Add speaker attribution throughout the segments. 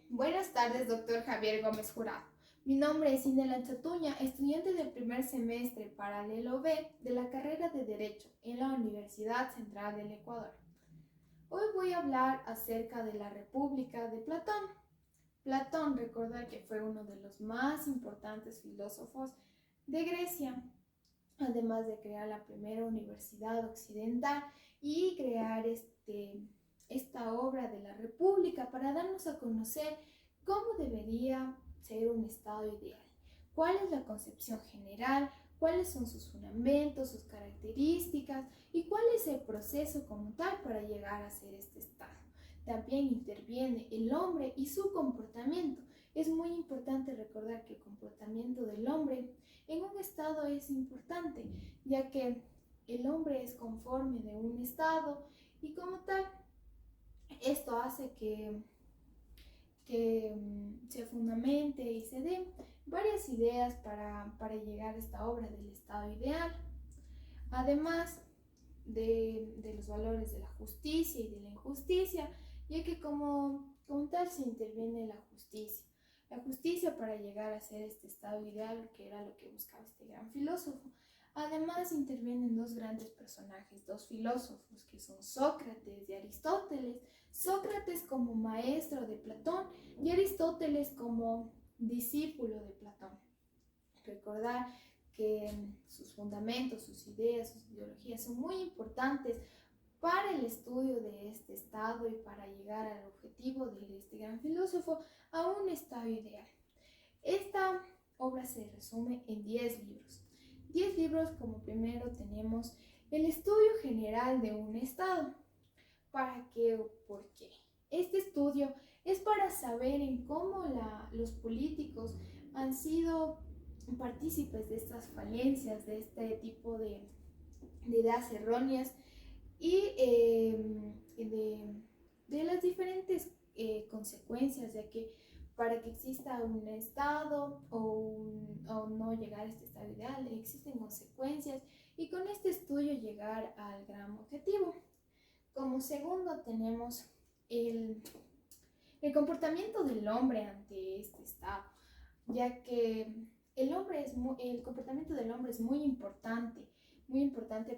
Speaker 1: Buenas tardes, doctor Javier Gómez Jurado. Mi nombre es Inela Chatuña, estudiante del primer semestre paralelo B de la carrera de Derecho en la Universidad Central del Ecuador. Hoy voy a hablar acerca de la República de Platón. Platón, recordar que fue uno de los más importantes filósofos de Grecia, además de crear la primera universidad occidental y crear esta obra de la República para darnos a conocer cómo debería ser un Estado ideal, cuál es la concepción general, cuáles son sus fundamentos, sus características y cuál es el proceso como tal para llegar a ser este Estado. También interviene el hombre y su comportamiento. Es muy importante recordar que el comportamiento del hombre en un Estado es importante, ya que el hombre es conforme de un Estado y como tal, esto hace que se fundamente y se den varias ideas para llegar a esta obra del Estado ideal, además de los valores de la justicia y de la injusticia, ya que como tal se interviene la justicia. La justicia para llegar a ser este estado ideal, que era lo que buscaba este gran filósofo. Además intervienen dos grandes personajes, dos filósofos, que son Sócrates y Aristóteles. Sócrates como maestro de Platón y Aristóteles como discípulo de Platón. Recordar que sus fundamentos, sus ideas, sus ideologías son muy importantes para el estudio de este estado y para llegar al objetivo de este gran filósofo a un estado ideal. Esta obra se resume en 10 libros. 10 libros, como primero tenemos el estudio general de un estado. ¿Para qué o por qué? Este estudio es para saber en cómo los políticos han sido partícipes de estas falencias, de este tipo de ideas erróneas y de las diferentes consecuencias de que para que exista un estado o no llegar a este estado ideal existen consecuencias y con este estudio llegar al gran objetivo. Como segundo tenemos el, el comportamiento del hombre ante este estado, ya que el comportamiento del hombre es muy importante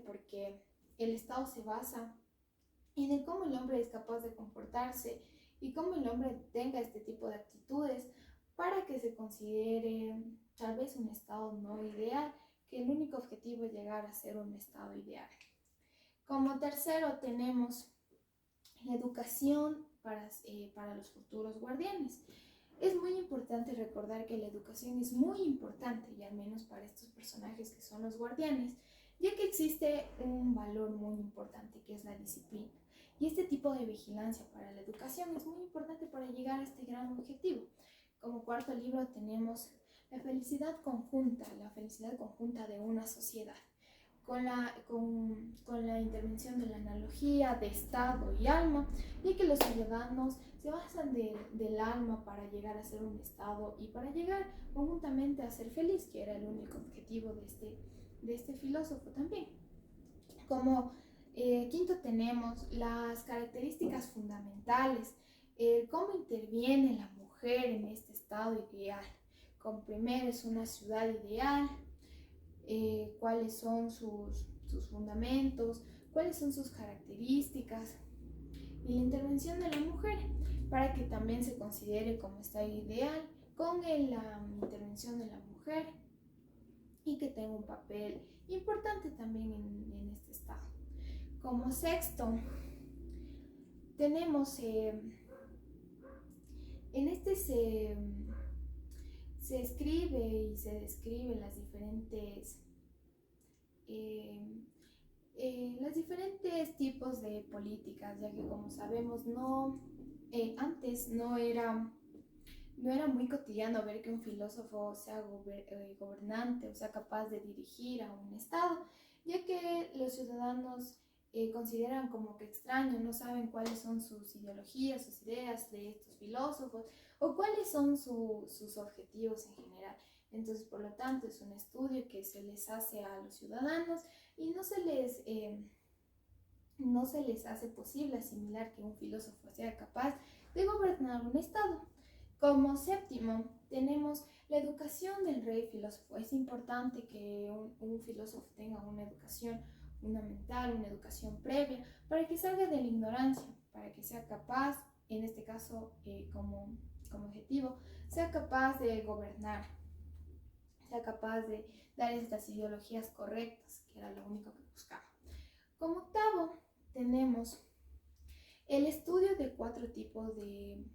Speaker 1: porque el Estado se basa en el cómo el hombre es capaz de comportarse y cómo el hombre tenga este tipo de actitudes para que se considere tal vez un Estado no ideal, que el único objetivo es llegar a ser un Estado ideal. Como tercero tenemos la educación para los futuros guardianes. Es muy importante recordar que la educación es muy importante, y al menos para estos personajes que son los guardianes, ya que existe un valor muy importante que es la disciplina. Y este tipo de vigilancia para la educación es muy importante para llegar a este gran objetivo. Como cuarto libro tenemos la felicidad conjunta de una sociedad con la intervención de la analogía de Estado y alma, y que los ciudadanos se basan del alma para llegar a ser un Estado y para llegar conjuntamente a ser feliz, que era el único objetivo de este filósofo también. Como quinto tenemos las características fundamentales, cómo interviene la mujer en este estado ideal. Como primero es una ciudad ideal, cuáles son sus fundamentos, cuáles son sus características y la intervención de la mujer para que también se considere como estado ideal con la intervención de la mujer y que tenga un papel importante también en este estado. Como sexto, tenemos en este se escribe y se describen los diferentes tipos de políticas, ya que como sabemos antes no era muy cotidiano ver que un filósofo sea gobernante o sea capaz de dirigir a un estado, ya que los ciudadanos consideran como que extraño, no saben cuáles son sus ideologías, sus ideas de estos filósofos o cuáles son sus objetivos en general. Entonces, por lo tanto, es un estudio que se les hace a los ciudadanos y no se les hace posible asimilar que un filósofo sea capaz de gobernar un estado. Como séptimo, tenemos la educación del rey filósofo. Es importante que un filósofo tenga una educación fundamental, una educación previa, para que salga de la ignorancia, para que sea capaz, en este caso como objetivo, sea capaz de gobernar, sea capaz de dar estas ideologías correctas, que era lo único que buscaba. Como octavo, tenemos el estudio de cuatro tipos de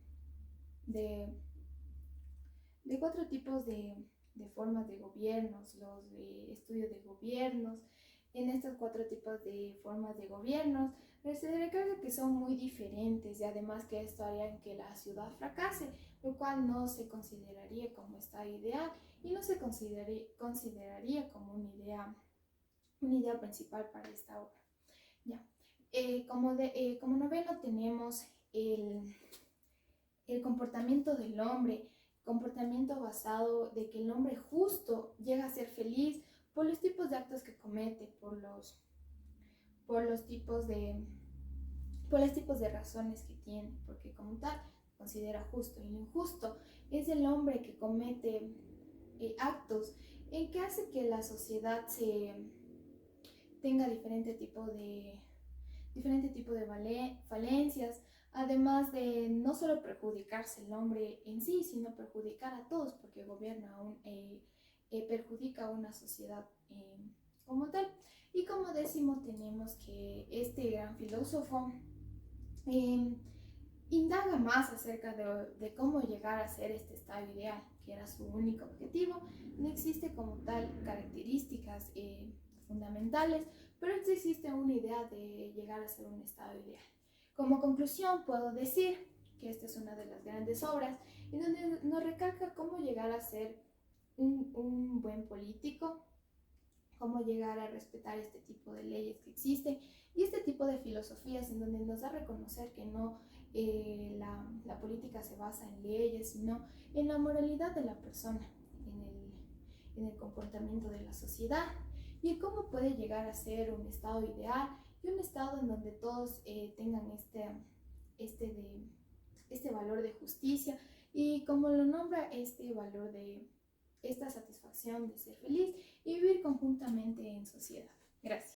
Speaker 1: formas de gobiernos, los de estudio de gobiernos. En estos cuatro tipos de formas de gobiernos, se recalca que son muy diferentes y además que esto haría que la ciudad fracase, lo cual no se consideraría como estado ideal y no se consideraría como una idea principal para esta obra. Ya. Como noveno tenemos el comportamiento del hombre, comportamiento basado de que el hombre justo llega a ser feliz por los tipos de actos que comete, por los tipos de razones que tiene, porque como tal considera justo. Y lo injusto es el hombre que comete actos en que hace que la sociedad tenga diferente tipo de falencias, además de no solo perjudicarse el hombre en sí, sino perjudicar a todos, porque perjudica a una sociedad como tal. Y como décimo tenemos que este gran filósofo indaga más acerca de cómo llegar a ser este estado ideal, que era su único objetivo. No existe como tal características fundamentales, pero sí existe una idea de llegar a ser un estado ideal. Como conclusión puedo decir que esta es una de las grandes obras en donde nos recalca cómo llegar a ser un buen político, cómo llegar a respetar este tipo de leyes que existen y este tipo de filosofías en donde nos da a reconocer que no la política se basa en leyes, sino en la moralidad de la persona, en el comportamiento de la sociedad y en cómo puede llegar a ser un estado ideal y un estado en donde todos tengan este valor de justicia y como lo nombra este valor de esta satisfacción de ser feliz y vivir conjuntamente en sociedad. Gracias.